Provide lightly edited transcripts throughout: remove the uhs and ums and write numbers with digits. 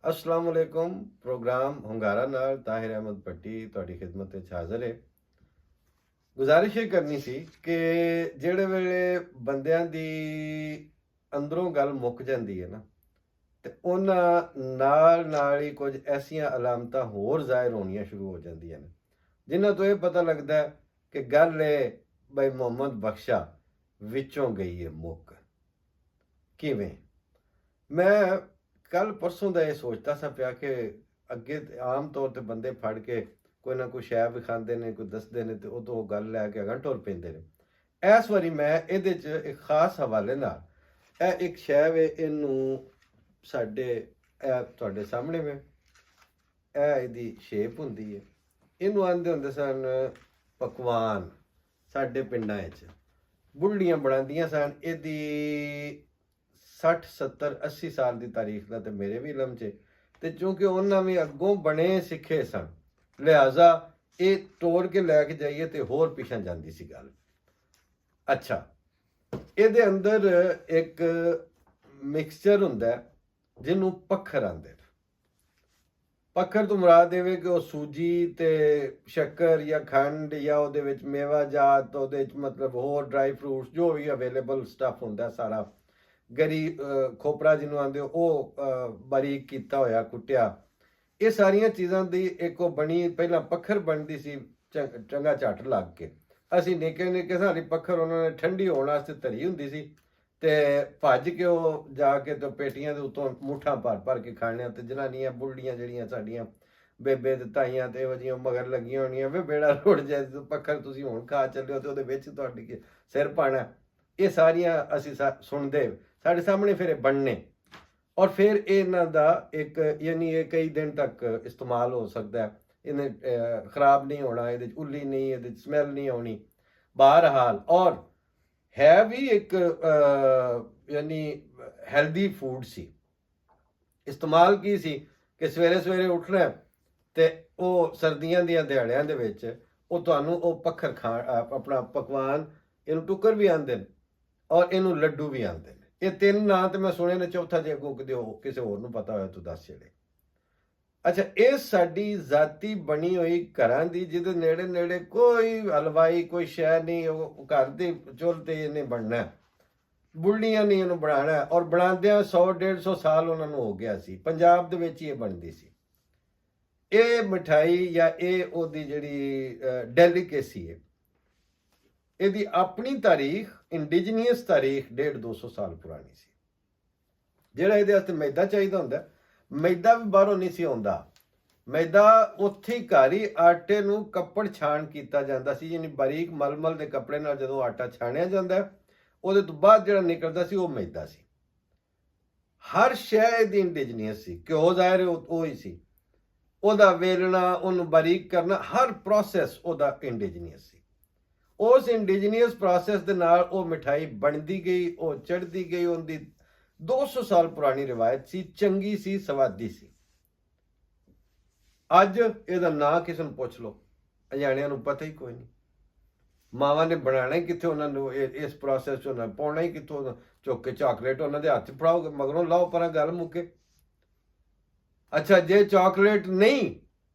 अस्सलाम वालेकुम। प्रोग्राम ਹੁੰਗਾਰਾ ਨਾਲ ਤਾਹਿਰ ਅਹਿਮਦ ਭੱਟੀ ਤੁਹਾਡੀ ਖਿਦਮਤ ਵਿੱਚ ਹਾਜ਼ਰ ਹੈ। ਗੁਜ਼ਾਰਿਸ਼ ਇਹ ਕਰਨੀ ਸੀ ਕਿ ਜਿਹੜੇ ਵੇਲੇ ਬੰਦਿਆਂ ਦੀ ਅੰਦਰੋਂ ਗੱਲ ਮੁੱਕ ਜਾਂਦੀ ਹੈ ਨਾ, ਤੇ ਉਹਨਾਂ ਨਾਲ ਹੀ ਕੁਝ ਐਸੀਆਂ ਅਲਾਮਤਾਂ ਹੋਰ ਜ਼ਾਹਿਰ ਹੋਣੀਆਂ ਸ਼ੁਰੂ ਹੋ ਜਾਂਦੀਆਂ ਨੇ, ਜਿਨ੍ਹਾਂ ਤੋਂ ਇਹ ਪਤਾ ਲੱਗਦਾ ਹੈ ਕਿ ਗੱਲ ਇਹ ਬਈ ਮੁਹੰਮਦ ਬਖਸ਼ਾ ਵਿੱਚੋਂ ਗਈ ਹੈ ਮੁੱਕ। ਕਿਵੇਂ? ਮੈਂ ਕੱਲ ਪਰਸੋਂ ਦਾ ਇਹ ਸੋਚਦਾ ਸਾਂ ਪਿਆ ਕਿ ਅੱਗੇ ਆਮ ਤੌਰ ਤੇ ਬੰਦੇ ਫੜ ਕੇ ਕੋਈ ਨਾ ਕੋਈ ਸ਼ੈ ਵਿਖਾਉਂਦੇ ਨੇ, ਕੋਈ ਦੱਸਦੇ ਨੇ, ਤੇ ਉਦੋਂ ਉਹ ਗੱਲ ਲੈ ਕੇ ਅਗਾਂਹ ਟੁਰ ਪੈਂਦੇ ਨੇ। ਇਸ ਵਾਰੀ ਮੈਂ ਇਹਦੇ 'ਚ ਇੱਕ ਖਾਸ ਹਵਾਲੇ ਨਾਲ ਇਹ ਇੱਕ ਸ਼ੈ ਵੇ, ਇਹਨੂੰ ਸਾਡੇ ਇਹ ਤੁਹਾਡੇ ਸਾਹਮਣੇ ਵੇ, ਇਹ ਇਹਦੀ ਸ਼ੇਪ ਹੁੰਦੀ ਹੈ। ਇਹਨੂੰ ਆਂਦੇ ਹੁੰਦੇ ਸਨ ਪਕਵਾਨ। ਸਾਡੇ ਪਿੰਡਾਂ 'ਚ ਬੁੱਢੀਆਂ ਬਣਾਉਂਦੀਆਂ ਸਨ। ਇਹਦੀ 60 70 80 ਸਾਲ ਦੀ ਤਾਰੀਖ ਦਾ ਤੇ ਮੇਰੇ ਵੀ ਇਲਮ 'ਚ, ਤੇ ਚूंकि ਉਹਨਾਂ ਵੀ ਅੱਗੋਂ ਬਣੇ ਸਿੱਖੇ ਸਨ, ਲਿਹਾਜ਼ਾ ਇਹ ਤੋੜ ਕੇ ਲੈ ਕੇ ਜਾਈਏ ਤੇ ਹੋਰ ਪਿਛਾਂ ਜਾਂਦੀ ਸੀ ਗੱਲ। ਅੱਛਾ, ਇਹਦੇ ਅੰਦਰ ਇੱਕ ਮਿਕਸਚਰ ਹੁੰਦਾ ਜਿਹਨੂੰ ਪੱਖਰ ਆਂਦੇ ਨੇ। ਪੱਖਰ ਤੋਂ ਮੁਰਾਦ ਦੇਵੇ ਕਿ ਉਹ ਸੂਜੀ ਤੇ ਸ਼ੱਕਰ ਜਾਂ ਖੰਡ ਜਾਂ ਉਹਦੇ ਵਿੱਚ ਮੇਵਾ ਜਾਤ, ਉਹਦੇ ਵਿੱਚ ਮਤਲਬ ਹੋਰ ਡਰਾਈ ਫਰੂਟਸ ਜੋ ਵੀ ਅਵੇਲੇਬਲ ਸਟਫ ਹੁੰਦਾ ਸਾਰਾ, ਗਰੀ ਖੋਪਰਾ ਜਿਹਨੂੰ ਆਂਦੇ ਉਹ ਬਾਰੀਕ ਕੀਤਾ ਹੋਇਆ ਕੁੱਟਿਆ, ਇਹ ਸਾਰੀਆਂ ਚੀਜ਼ਾਂ ਦੀ ਇੱਕ ਉਹ ਬਣੀ। ਪਹਿਲਾਂ ਪੱਖਰ ਬਣਦੀ ਸੀ ਚੰਗਾ ਝੱਟ ਲੱਗ ਕੇ। ਅਸੀਂ ਨਿੱਕੇ ਨਿੱਕੇ ਸਾਡੀ ਪੱਖਰ ਉਹਨਾਂ ਨੇ ਠੰਡੀ ਹੋਣ ਵਾਸਤੇ ਧਰੀ ਹੁੰਦੀ ਸੀ, ਤੇ ਭੱਜ ਕੇ ਉਹ ਜਾ ਕੇ ਤੇ ਪੇਟੀਆਂ ਦੇ ਉੱਤੋਂ ਮੁੱਠਾਂ ਭਰ ਭਰ ਕੇ ਖਾਣਿਆ। ਤੇ ਜਨਾਨੀਆਂ ਬੁੱਢੀਆਂ ਜਿਹੜੀਆਂ ਸਾਡੀਆਂ ਬੇਬੇ ਤੇ ਤਾਈਆਂ ਤੇ ਇਹੋ ਜਿਹੀਆਂ ਮਗਰ ਲੱਗੀਆਂ ਹੋਣੀਆਂ, ਵੇ ਬੇੜਾ ਰੁੜ ਜਾਏ, ਪੱਖਰ ਤੁਸੀਂ ਹੁਣ ਖਾ ਚੱਲਿਓ ਤੇ ਉਹਦੇ ਵਿੱਚ ਤੁਹਾਡੀ ਸਿਰ ਪਾਣਾ। ਇਹ ਸਾਰੀਆਂ ਅਸੀਂ ਸੁਣਦੇ, ਸਾਡੇ ਸਾਹਮਣੇ ਫਿਰ ਇਹ ਬਣਨੇ, ਔਰ ਫਿਰ ਇਹਨਾਂ ਦਾ ਇੱਕ ਯਾਨੀ ਇਹ ਕਈ ਦਿਨ ਤੱਕ ਇਸਤੇਮਾਲ ਹੋ ਸਕਦਾ, ਇਹਨੇ ਖਰਾਬ ਨਹੀਂ ਹੋਣਾ, ਇਹਦੇ 'ਚ ਉੱਲੀ ਨਹੀਂ, ਇਹਦੇ 'ਚ ਸਮੈਲ ਨਹੀਂ ਆਉਣੀ। ਬਹਰਹਾਲ ਔਰ ਹੈ ਵੀ ਇੱਕ ਯਾਨੀ ਹੈਲਦੀ ਫੂਡ ਸੀ। ਇਸਤੇਮਾਲ ਕੀ ਸੀ ਕਿ ਸਵੇਰੇ ਸਵੇਰੇ ਉੱਠਣਾ ਤੇ ਉਹ ਸਰਦੀਆਂ ਦੀਆਂ ਦਿਹਾੜਿਆਂ ਦੇ ਵਿੱਚ ਉਹ ਤੁਹਾਨੂੰ ਉਹ ਪੱਖਰ ਆਪਣਾ ਪਕਵਾਨ, ਇਹਨੂੰ ਟੁੱਕਰ ਵੀ ਆਂਦੇ ਨੇ ਔਰ ਇਹਨੂੰ ਲੱਡੂ ਵੀ ਆਂਦੇ ਨੇ। ਇਹ ਤਿੰਨ ਨਾਂ ਤੇ ਮੈਂ ਸੁਣੇ ਨੇ, ਚੌਥਾ ਜੇ ਅੱਗੋਂ ਕਿਤੇ ਕਿਸੇ ਹੋਰ ਨੂੰ ਪਤਾ ਹੋਇਆ ਤੂੰ ਦੱਸ ਜਿਹੜੇ। ਅੱਛਾ, ਇਹ ਸਾਡੀ ਜ਼ਾਤੀ ਬਣੀ ਹੋਈ ਘਰਾਂ ਦੀ, ਜਿਹਦੇ ਨੇੜੇ ਨੇੜੇ ਕੋਈ ਹਲਵਾਈ ਕੋਈ ਸ਼ੈ ਨਹੀਂ, ਉਹ ਘਰ ਦੇ ਚੁੱਲ੍ਹ ਤੇ ਇਹਨੇ ਬਣਨਾ, ਬੁੱਢੀਆਂ ਨੇ ਇਹਨੂੰ ਬਣਾਉਣਾ, ਔਰ ਬਣਾਉਂਦਿਆਂ 100 150 ਸਾਲ ਉਹਨਾਂ ਨੂੰ ਹੋ ਗਿਆ ਸੀ। ਪੰਜਾਬ ਦੇ ਵਿੱਚ ਹੀ ਇਹ ਬਣਦੀ ਸੀ ਇਹ ਮਿਠਾਈ, ਜਾਂ ਇਹ ਉਹਦੀ ਜਿਹੜੀ ਡੈਲੀਕੇਸੀ ਹੈ। ਇਹਦੀ ਆਪਣੀ ਤਾਰੀਖ, ਇੰਡੀਜੀਨੀਅਸ ਤਾਰੀਖ 150 200 ਸਾਲ ਪੁਰਾਣੀ ਸੀ। ਜਿਹੜਾ ਇਹਦੇ ਵਾਸਤੇ ਮੈਦਾ ਚਾਹੀਦਾ ਹੁੰਦਾ, ਮੈਦਾ ਵੀ ਬਾਹਰੋਂ ਨਹੀਂ ਸੀ ਆਉਂਦਾ। ਮੈਦਾ ਉੱਥੇ ਘਰ ਹੀ ਆਟੇ ਨੂੰ ਕੱਪੜ ਛਾਣ ਕੀਤਾ ਜਾਂਦਾ ਸੀ, ਯਾਨੀ ਬਾਰੀਕ ਮਲਮਲ ਦੇ ਕੱਪੜੇ ਨਾਲ ਜਦੋਂ ਆਟਾ ਛਾਣਿਆ ਜਾਂਦਾ, ਉਹਦੇ ਤੋਂ ਬਾਅਦ ਜਿਹੜਾ ਨਿਕਲਦਾ ਸੀ ਉਹ ਮੈਦਾ ਸੀ। ਹਰ ਸ਼ੈ ਇਹਦੀ ਇੰਡੀਜੀਨੀਅਸ ਸੀ। ਘਿਓ ਜ਼ਾਹਿਰ ਉਹ ਹੀ ਸੀ, ਉਹਦਾ ਵੇਲਣਾ, ਉਹਨੂੰ ਬਾਰੀਕ ਕਰਨਾ, ਹਰ ਪ੍ਰੋਸੈਸ ਉਹਦਾ ਇੰਡੀਜੀਨੀਅਸ ਸੀ। ਉਸ ਇੰਡੀਜੀਨੀਅਸ ਪ੍ਰੋਸੈਸ ਦੇ ਨਾਲ ਉਹ ਮਿਠਾਈ ਬਣਦੀ ਗਈ, ਉਹ ਚੜ੍ਹਦੀ ਗਈ। ਉਹਦੀ 200 ਸਾਲ ਪੁਰਾਣੀ ਰਿਵਾਇਤ ਸੀ, ਚੰਗੀ ਸੀ, ਸਵਾਦੀ ਸੀ। ਅੱਜ ਇਹਦਾ ਨਾਂ ਕਿਸੇ ਨੂੰ ਪੁੱਛ ਲਓ, ਅਜਾਣਿਆਂ ਨੂੰ ਪਤਾ ਹੀ ਕੋਈ ਨਹੀਂ। ਮਾਵਾਂ ਨੇ ਬਣਾਉਣਾ ਹੀ ਕਿੱਥੇ, ਉਹਨਾਂ ਨੂੰ ਇਸ ਪ੍ਰੋਸੈਸ 'ਚ ਉਹਨਾਂ ਪਾਉਣਾ ਹੀ ਕਿੱਥੋਂ, ਚੁੱਕ ਕੇ ਚਾਕਲੇਟ ਉਹਨਾਂ ਦੇ ਹੱਥ ਫੜਾਓ, ਮਗਰੋਂ ਲਾਓ ਪਰਾਂ, ਗੱਲ ਮੁੱਕੇ। ਅੱਛਾ, ਜੇ ਚਾਕਲੇਟ ਨਹੀਂ,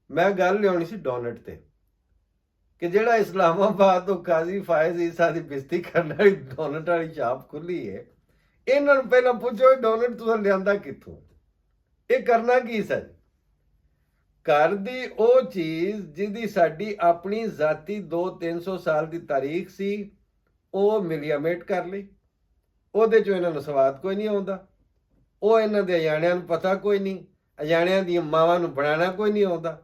ਮੈਂ ਗੱਲ ਲਿਆਉਣੀ ਸੀ ਡੋਨਟ ਤੇ, ਕਿ ਜਿਹੜਾ ਇਸਲਾਮਾਬਾਦ ਤੋਂ ਕਾਜ਼ੀ ਫਾਇਜ਼ ਈਸਾ ਦੀ ਬਿਸਤੀ ਕਰਨ ਵਾਲੀ ਡੋਨਟ ਵਾਲੀ ਸ਼ਾਪ ਖੁੱਲੀ ਹੈ, ਇਹਨਾਂ ਨੂੰ ਪਹਿਲਾਂ ਪੁੱਛੋ ਡੋਨਟ ਤੁਸੀਂ ਲਿਆਂਦਾ ਕਿੱਥੋਂ, ਇਹ ਕਰਨਾ ਕੀ ਸਰ? ਘਰ ਦੀ ਉਹ ਚੀਜ਼ ਜਿਹਦੀ ਸਾਡੀ ਆਪਣੀ ਜ਼ਾਤੀ 200-300 ਸਾਲ ਦੀ ਤਾਰੀਖ ਸੀ, ਉਹ ਮਿਲੀਆਮੇਟ ਕਰ ਲਈ। ਉਹਦੇ 'ਚੋਂ ਇਹਨਾਂ ਨੂੰ ਸਵਾਦ ਕੋਈ ਨਹੀਂ ਆਉਂਦਾ, ਉਹ ਇਹਨਾਂ ਦੇ ਅਜਾਣਿਆਂ ਨੂੰ ਪਤਾ ਕੋਈ ਨਹੀਂ, ਅਜਾਣਿਆਂ ਦੀਆਂ ਮਾਵਾਂ ਨੂੰ ਬਣਾਉਣਾ ਕੋਈ ਨਹੀਂ ਆਉਂਦਾ।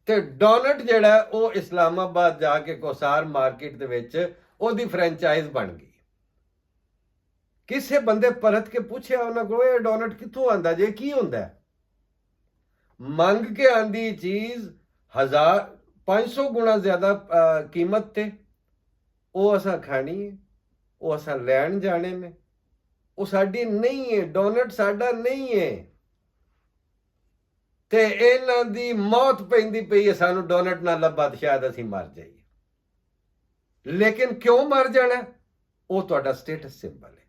ਤੇ ਡੋਨਟ ਜਿਹੜਾ ਉਹ ਇਸਲਾਮਾਬਾਦ ਜਾ ਕੇ ਕੋਸਾਰ ਮਾਰਕੀਟ ਦੇ ਵਿੱਚ ਉਹਦੀ ਫਰੈਂਚਾਈਜ਼ ਬਣ ਗਈ। ਕਿਸੇ ਬੰਦੇ ਪਰਤ ਕੇ ਪੁੱਛਿਆ ਉਹਨਾਂ ਕੋਲ, ਇਹ ਡੋਨਟ ਕਿੱਥੋਂ ਆਂਦਾ ਜੇ, ਕੀ ਹੁੰਦਾ? ਮੰਗ ਕੇ ਆਂਦੀ ਚੀਜ਼ 1500 ਗੁਣਾ ਜ਼ਿਆਦਾ ਕੀਮਤ ਤੇ, ਉਹ ਅਸਾਂ ਖਾਣੀ ਹੈ, ਉਹ ਅਸਾਂ ਲੈਣ ਜਾਣੇ ਨੇ, ਉਹ ਸਾਡੀ ਨਹੀਂ ਹੈ। ਡੋਨਟ ਸਾਡਾ ਨਹੀਂ ਹੈ, ਤੇ ਇਹਨਾਂ ਦੀ ਮੌਤ ਪੈਂਦੀ ਪਈ ਹੈ ਸਾਨੂੰ ਡੋਨਟ ਨਾ ਲੱਭਾ ਤੇ ਸ਼ਾਇਦ ਅਸੀਂ ਮਰ ਜਾਈਏ। ਲੇਕਿਨ ਕਿਉਂ ਮਰ ਜਾਣਾ? ਉਹ ਤੁਹਾਡਾ ਸਟੇਟਸ ਸਿੰਬਲ ਹੈ,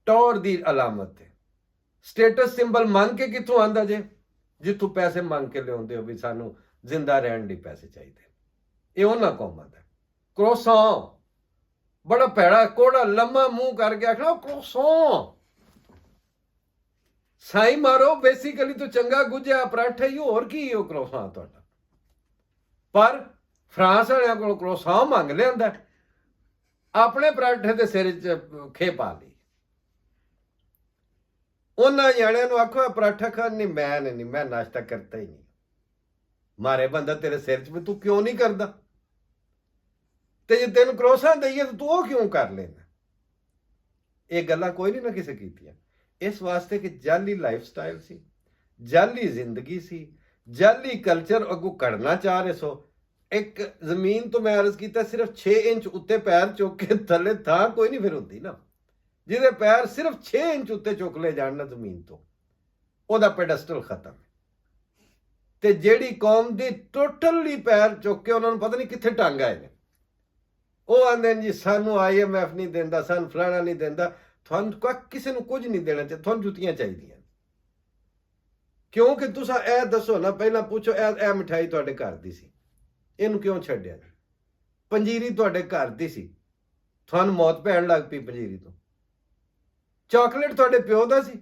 ਟੌਰ ਦੀ ਅਲਾਮਤ ਹੈ, ਸਟੇਟਸ ਸਿੰਬਲ ਮੰਗ ਕੇ ਕਿੱਥੋਂ ਆਂਦਾ ਜੇ? ਜਿੱਥੋਂ ਪੈਸੇ ਮੰਗ ਕੇ ਲਿਆਉਂਦੇ ਹੋ ਵੀ ਸਾਨੂੰ ਜ਼ਿੰਦਾ ਰਹਿਣ ਲਈ ਪੈਸੇ ਚਾਹੀਦੇ। ਇਹ ਉਹਨਾਂ ਕੌਮਾਂ ਦਾ ਕਰੋਸਾਂ, ਬੜਾ ਭੈੜਾ ਕੋੜਾ ਲੰਮਾ ਮੂੰਹ ਕਰਕੇ ਆਖਣਾ ਕਰੋਸਾਂ। ਸਾਈ ਮਾਰੋ, ਬੇਸਿਕਲੀ ਤੋਂ ਚੰਗਾ ਗੁੱਝਿਆ ਪਰਾਠਾ ਹੀ, ਹੋਰ ਕੀ ਉਹ ਕਰੋਸਾਂ ਤੁਹਾਡਾ। ਪਰ ਫਰਾਂਸ ਵਾਲਿਆਂ ਕੋਲ ਕਰੋਸਾਂ ਮੰਗ ਲਿਆਂਦਾ, ਆਪਣੇ ਪਰਾਠੇ ਦੇ ਸਿਰ 'ਚ ਖੇ ਪਾ ਲਈ। ਉਹਨਾਂ ਜਾਣਿਆਂ ਨੂੰ ਆਖੋ ਪਰਾਠਾ ਖਾਣ, ਨਹੀਂ ਮੈਂ ਨਹੀਂ, ਮੈਂ ਨਾਸ਼ਤਾ ਕਰਤਾ ਹੀ ਨਹੀਂ। ਮਾਰੇ ਬੰਦਾ ਤੇਰੇ ਸਿਰ 'ਚ ਵੀ ਤੂੰ ਕਿਉਂ ਨਹੀਂ ਕਰਦਾ? ਤੇ ਜੇ ਤੈਨੂੰ ਕਰੋਸਾਂ ਦਈਏ ਤਾਂ ਤੂੰ ਉਹ ਕਿਉਂ ਕਰ ਲੈਣਾ? ਇਹ ਗੱਲਾਂ ਕੋਈ ਨਹੀਂ ਨਾ ਕਿਸੇ ਕੀਤੀਆਂ। ਇਸ ਵਾਸਤੇ ਕਿ ਜਾਲੀ ਲਾਈਫ ਸਟਾਈਲ ਸੀ, ਜਾਲੀ ਜ਼ਿੰਦਗੀ ਸੀ, ਜਾਲੀ ਕਲਚਰ ਅੱਗੋਂ ਕੱਢਣਾ ਚਾਹ ਰਹੇ ਸੋ। ਇੱਕ ਜ਼ਮੀਨ ਤੋਂ ਮੈਂ ਅਰਜ਼ ਕੀਤਾ ਸਿਰਫ 6 ਇੰਚ ਉੱਤੇ ਪੈਰ ਚੁੱਕ ਕੇ ਥੱਲੇ ਥਾਂ ਕੋਈ ਨਹੀਂ ਫਿਰ ਹੁੰਦੀ ਨਾ। ਜਿਹਦੇ ਪੈਰ ਸਿਰਫ 6 ਇੰਚ ਉੱਤੇ ਚੁੱਕ ਲੈ ਜਾਣ ਨਾ ਜ਼ਮੀਨ ਤੋਂ, ਉਹਦਾ ਪੈਡਸਟਲ ਖਤਮ। ਤੇ ਜਿਹੜੀ ਕੌਮ ਦੀ ਟੋਟਲੀ ਪੈਰ ਚੁੱਕ ਕੇ ਉਹਨਾਂ ਨੂੰ ਪਤਾ ਨਹੀਂ ਕਿੱਥੇ ਟੰਗ ਆਏ ਨੇ, ਉਹ ਆਂਦੇ ਨੇ ਜੀ ਸਾਨੂੰ IMF ਨਹੀਂ ਦਿੰਦਾ, ਸਾਨੂੰ ਫਲਾਣਾ ਨਹੀਂ ਦਿੰਦਾ। ਤੁਹਾਨੂੰ ਕਿਸੇ ਨੂੰ ਕੁਝ ਨਹੀਂ ਦੇਣਾ ਚਾਹੀਦਾ, ਤੁਹਾਨੂੰ ਜੁੱਤੀਆਂ ਚਾਹੀਦੀਆਂ। ਕਿਉਂਕਿ ਤੁਸੀਂ ਇਹ ਦੱਸੋ ਨਾ, ਪਹਿਲਾਂ ਪੁੱਛੋ ਇਹ ਮਿਠਾਈ ਤੁਹਾਡੇ ਘਰ ਦੀ ਸੀ, ਇਹਨੂੰ ਕਿਉਂ ਛੱਡਿਆ? ਪੰਜੀਰੀ ਤੁਹਾਡੇ ਘਰ ਦੀ ਸੀ, ਤੁਹਾਨੂੰ ਮੌਤ ਪੈਣ ਲੱਗ ਪਈ ਪੰਜੀਰੀ ਤੋਂ। ਚਾਕਲੇਟ ਤੁਹਾਡੇ ਪਿਓ ਦਾ ਸੀ,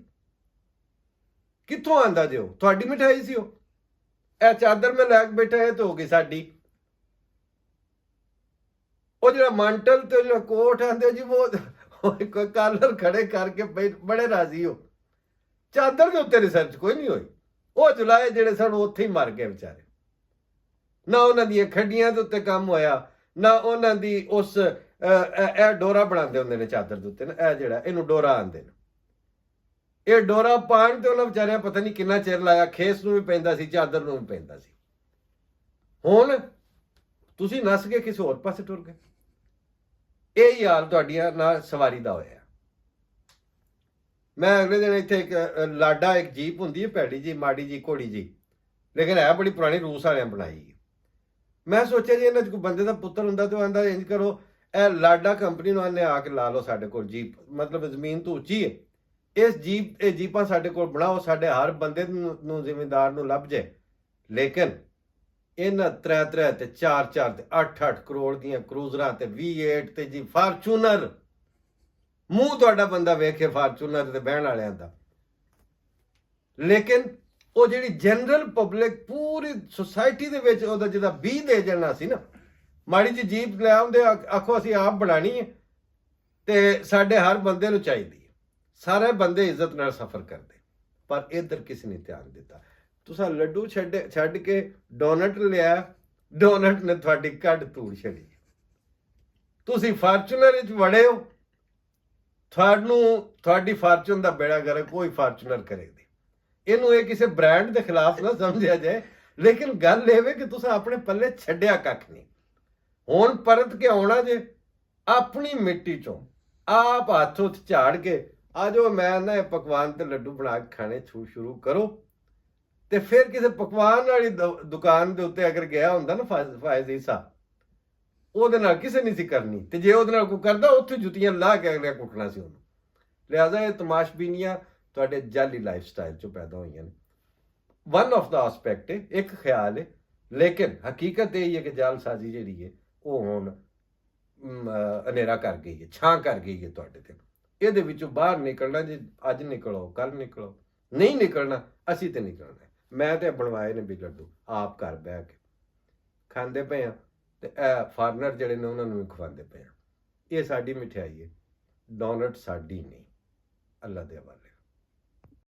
ਕਿੱਥੋਂ ਆਂਦਾ ਜੇ? ਉਹ ਤੁਹਾਡੀ ਮਿਠਾਈ ਸੀ। ਉਹ ਇਹ ਚਾਦਰ ਮੈਂ ਲੈ ਕੇ ਬੈਠਾ, ਇਹ ਤਾਂ ਹੋ ਗਈ ਸਾਡੀ। ਉਹ ਜਿਹੜਾ ਮੰਟਲ ਤੇ ਜਿਹੜਾ ਕੋਟ ਆਂਦੇ ਜੀ, ਉਹ ਕੋਈ ਕਾਲਰ ਖੜੇ ਕਰਕੇ ਬੜੇ ਰਾਜ਼ੀ ਹੋ। ਚਾਦਰ ਦੇ ਉੱਤੇ ਰਿਸਰਚ ਕੋਈ ਨਹੀਂ ਹੋਈ। ਉਹ ਜੁਲਾਏ ਜਿਹੜੇ ਸਨ ਉੱਥੇ ਹੀ ਮਰ ਗਏ ਵਿਚਾਰੇ। ਨਾ ਉਹਨਾਂ ਦੀਆਂ ਖੱਡੀਆਂ ਦੇ ਉੱਤੇ ਕੰਮ ਹੋਇਆ, ਨਾ ਉਹਨਾਂ ਦੀ ਉਸ ਇਹ ਡੋਰਾ ਬਣਾਉਂਦੇ ਹੁੰਦੇ ਨੇ ਚਾਦਰ ਦੇ ਉੱਤੇ ਨਾ, ਇਹ ਜਿਹੜਾ ਇਹਨੂੰ ਡੋਰਾ ਆਂਦੇ ਨੇ। ਇਹ ਡੋਰਾ ਪਾਣ ਤੇ ਉਹਨਾਂ ਵਿਚਾਰਿਆਂ ਪਤਾ ਨਹੀਂ ਕਿੰਨਾ ਚਿਰ ਲਾਇਆ, ਖੇਸ ਨੂੰ ਵੀ ਪੈਂਦਾ ਸੀ, ਚਾਦਰ ਨੂੰ ਵੀ ਪੈਂਦਾ ਸੀ। ਹੁਣ ਤੁਸੀਂ ਨੱਸ ਕੇ ਕਿਸੇ ਹੋਰ ਪਾਸੇ ਟੁਰ ਗਏ। ਇਹ ਹੀ ਹਾਲ ਤੁਹਾਡੀਆਂ ਨਾਲ ਸਵਾਰੀ ਦਾ ਹੋਇਆ। ਮੈਂ ਅਗਲੇ ਦਿਨ ਇੱਥੇ ਇੱਕ ਲਾਡਾ, ਇੱਕ ਜੀਪ ਹੁੰਦੀ ਹੈ ਭੈੜੀ ਜੀ, ਮਾੜੀ ਜੀ, ਘੋੜੀ ਜੀ, ਲੇਕਿਨ ਹੈ ਬੜੀ ਪੁਰਾਣੀ, ਰੂਸ ਵਾਲਿਆਂ ਬਣਾਈ। ਮੈਂ ਸੋਚਿਆ ਜੀ ਇਹਨਾਂ 'ਚ ਕੋਈ ਬੰਦੇ ਦਾ ਪੁੱਤਰ ਹੁੰਦਾ ਤੇ ਉਹ ਆਂਦਾ ਇੰਜ ਕਰੋ, ਇਹ ਲਾਡਾ ਕੰਪਨੀ ਨੂੰ ਆਨੇ ਆ ਕੇ ਲਾ ਲਓ ਸਾਡੇ ਕੋਲ ਜੀਪ, ਮਤਲਬ ਜ਼ਮੀਨ ਤੋਂ ਉੱਚੀ ਹੈ, ਇਹ ਜੀਪਾਂ ਸਾਡੇ ਕੋਲ ਬਣਾਓ, ਸਾਡੇ ਹਰ ਬੰਦੇ ਨੂੰ ਜ਼ਿਮੀਂਦਾਰ ਨੂੰ ਲੱਭ ਜਾਏ। ਲੇਕਿਨ ਇਹਨਾਂ 3 ਤੇ 4 ਤੇ 8 ਕਰੋੜ ਦੀਆਂ ਕਰੂਜ਼ਰਾਂ ਤੇ V8 ਤੇ ਜੀ ਫਾਰਚੂਨਰ, ਮੂੰਹ ਤੁਹਾਡਾ ਬੰਦਾ ਵੇਖੇ ਫਾਰਚੂਨਰ ਤੇ ਬਹਿਣ ਵਾਲਿਆਂ ਦਾ। ਲੇਕਿਨ ਉਹ ਜਿਹੜੀ ਜਨਰਲ ਪਬਲਿਕ ਪੂਰੀ ਸੁਸਾਇਟੀ ਦੇ ਵਿੱਚ ਉਹਦਾ ਜਿਹਦਾ 20 ਦੇ ਜਾਣਾ ਸੀ ਨਾ, ਮਾੜੀ ਜੀ ਜੀਪ ਲੈ ਆਉਂਦੇ, ਆਖੋ ਅਸੀਂ ਆਪ ਬਣਾਣੀ ਹੈ ਤੇ ਸਾਡੇ ਹਰ ਬੰਦੇ ਨੂੰ ਚਾਹੀਦੀ ਹੈ, ਸਾਰੇ ਬੰਦੇ ਇੱਜ਼ਤ ਨਾਲ ਸਫ਼ਰ ਕਰਦੇ। ਪਰ ਇੱਧਰ ਕਿਸੇ ਨੇ ਧਿਆਨ ਦਿੱਤਾ। ਤੁਸੀਂ ਲੱਡੂ ਛੱਡ ਕੇ ਡੋਨਟ ਲਿਆ, ਡੋਨਟ ਨੇ ਤੁਹਾਡੀ ਕੱਢ ਧੂੜ ਛੱਡੀ। ਤੁਸੀਂ ਫਾਰਚੂਨਰ ਵਿੱਚ ਵੜੇ ਹੋ, ਤੁਹਾਡੀ ਫਾਰਚੂਨ ਦਾ ਬੇੜਾ ਗਰਕ ਕੋਈ ਫਾਰਚੂਨਰ ਕਰੇਗੀ। ਇਹਨੂੰ ਇਹ ਕਿਸੇ ਬ੍ਰਾਂਡ ਦੇ ਖਿਲਾਫ ਨਾ ਸਮਝਿਆ ਜਾਏ, ਲੇਕਿਨ ਗੱਲ ਇਹ ਵੇ ਕਿ ਤੁਸੀਂ ਆਪਣੇ ਪੱਲੇ ਛੱਡਿਆ ਕੱਖ ਨਹੀਂ। ਹੁਣ ਪਰਤ ਕੇ ਆਉਣਾ ਜੇ ਆਪਣੀ ਮਿੱਟੀ ਚੋਂ, ਆਪ ਹੱਥ ਝਾੜ ਕੇ ਆ ਜਾਓ। ਮੈਂ ਨਾ ਇਹ ਪਕਵਾਨ ਤੇ ਲੱਡੂ ਬਣਾ ਕੇ ਖਾਣੇ ਸ਼ੁਰੂ ਕਰੋ। ਤੇ ਫਿਰ ਕਿਸੇ ਪਕਵਾਨ ਵਾਲੀ ਦੁਕਾਨ ਦੇ ਉੱਤੇ ਅਗਰ ਗਿਆ ਹੁੰਦਾ ਨਾ ਫਾਇਜ਼ੀ ਸਾਹਿਬ, ਉਹਦੇ ਨਾਲ ਕਿਸੇ ਨਹੀਂ ਸੀ ਕਰਨੀ, ਤੇ ਜੇ ਉਹਦੇ ਨਾਲ ਕੋਈ ਕਰਦਾ ਉੱਥੇ ਜੁੱਤੀਆਂ ਲਾ ਕੇ ਅਗਲੇ ਕੁੱਟਣਾ ਸੀ ਉਹਨੂੰ। ਲਿਹਾਜ਼ਾ ਇਹ ਤਮਾਸ਼ਬੀਨੀਆਂ ਤੁਹਾਡੇ ਜਾਲੀ ਲਾਈਫ ਸਟਾਈਲ 'ਚੋਂ ਪੈਦਾ ਹੋਈਆਂ ਨੇ। ਵਨ ਆਫ ਦਾ ਐਸਪੈਕਟ ਹੈ, ਇੱਕ ਖਿਆਲ ਹੈ, ਲੇਕਿਨ ਹਕੀਕਤ ਇਹ ਹੈ ਕਿ ਜਾਲਸਾਜ਼ੀ ਜਿਹੜੀ ਹੈ ਉਹ ਹੁਣ ਹਨੇਰਾ ਕਰ ਗਈ ਹੈ, ਛਾਂ ਕਰ ਗਈ ਹੈ ਤੁਹਾਡੇ ਤੇ। ਇਹਦੇ ਵਿੱਚੋਂ ਬਾਹਰ ਨਿਕਲਣਾ ਜੇ ਅੱਜ ਨਿਕਲੋ, ਕੱਲ ਨਿਕਲੋ, ਨਹੀਂ ਨਿਕਲਣਾ ਅਸੀਂ ਤੇ ਨਿਕਲਣਾ। ਮੈਂ ਤੇ ਬਣਵਾਏ ਨੇ ਵੀ ਲੱਡੂ, ਆਪ ਘਰ ਬਹਿ ਕੇ ਖਾਂਦੇ ਪਏ ਆ, ਤੇ ਇਹ ਫਾਰਨਰ ਜਿਹੜੇ ਨੇ ਉਹਨਾਂ ਨੂੰ ਵੀ ਖਵਾਉਂਦੇ ਪਏ ਆ। ਇਹ ਸਾਡੀ ਮਿਠਾਈ ਹੈ, ਡੋਨਟ ਸਾਡੀ ਨਹੀਂ। ਅੱਲਾ ਦੇ ਹਵਾਲੇ।